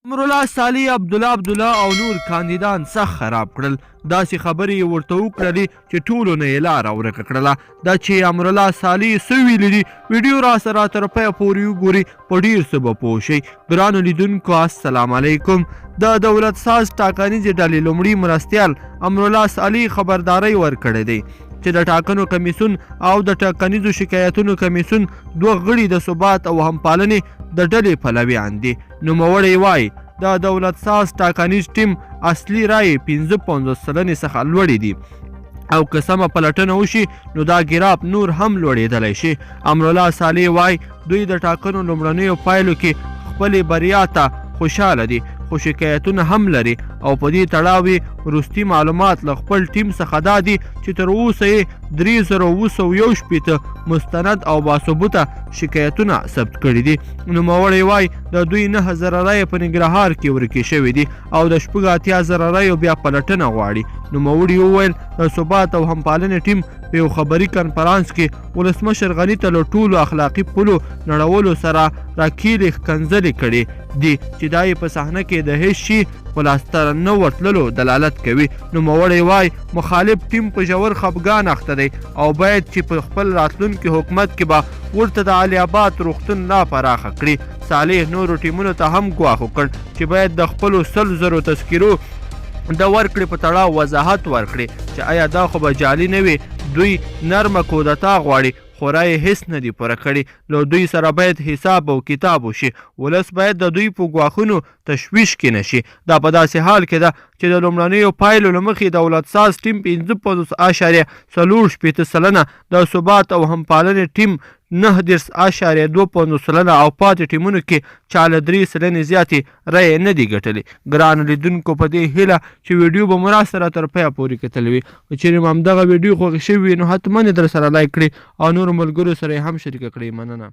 امرالله صالح عبدالله او نور کاندیدان سخت خراب کړل. داسې خبرې یې ورته وکړلې چې ټولو نه یې لاره ورکه کړله. دا چې امرالله صالح څه ویلي دي ویډیو راسره تر پایه پورې وګورئ، په ډېر څه به پوه شئ. ګرانو لیدونکو السلام علیکم. د دولت ساز ټاکنیزې ډلې لومړي مرستیال امرالله صالح خبرداری ورکړی دی چې د ټاکنو کمیسیون او د ټاکنیزو شکایتونو کمیسیون دوه غړي د ثبات او همپالنې د ډلې پلویان دي. نوموړی وایي د دولت ساز ټاکنیز ټیم اصلي رایې 55 سلنې څخه لوړې دي او که سمه پلټنه وشي نو دا ګراف نور هم لوړېدلی شي. امرالله صالح وایي دوی د ټاکنو لومړنیو پایلو کې خپلې بریا ته خوشحاله دي، خو شکایتونه هم لري او په دې تړاو وروستي معلومات له خپل ټیم څخه دا دي چې تر اوسه یې 3761 مستند او باثبوته شکایتونه ثبت کړي دي. نوموړی وایي د دوی 9000 رایې په ننګرهار کې ورکې شوې دي او د 80,000 رایو بیا پلټنه غواړي. نوموړي وویل د ثبات او همپالنې ټیم په یو خبري کنفرانس کې ولسمشر غني ته له ټولو اخلاقي پولو نړولو سره راکېلې ښکنځلې کړې دي چې دا یې په صحنه کې د هیڅ شي په لاسته نه ورتللو دلالت کوي. نوموړی وایي مخالف ټیم په ژور خفګان اخته دی او باید چې په خپل راتلونکي حکومت کې به ورته د علي آباد روغتون لا پراخه کړي. صالح نورو ټیمونو ته هم ګواښ وکړ چې باید د خپلو 100,000 تذکیرو د ورکړې په تړاو وضاحت ورکړي چې آیا دا خو به جعلي نه وي، دوی نرمه کودتا غواړي خو رایې هیڅ نه دي پوره کړي. له دوی سره باید حساب او کتاب وشي. ولس باید د دوی په ګواښونو تشویش کې نشي. دا په داسې حال کې ده چې د لومړنیو پایلو له مخې دولت ساز ټیم 55.48 سلنه، د ثبات او همپالنې ټیم 9.25 سلنه او پاتې ټیمونو کې چا له 3 سلنې زیاتې رایې نه دي ګټلې. ګرانو لیدونکو په دې هیله چې ویډیو به مو راسره تر پایه پورې کتلی وي. که چیرې مو همدغه ویډیو خوښې شوي وي نو حتما یې در سره لایک کړئ او نورو ملګرو سره یې هم شریکه کړئ. مننه.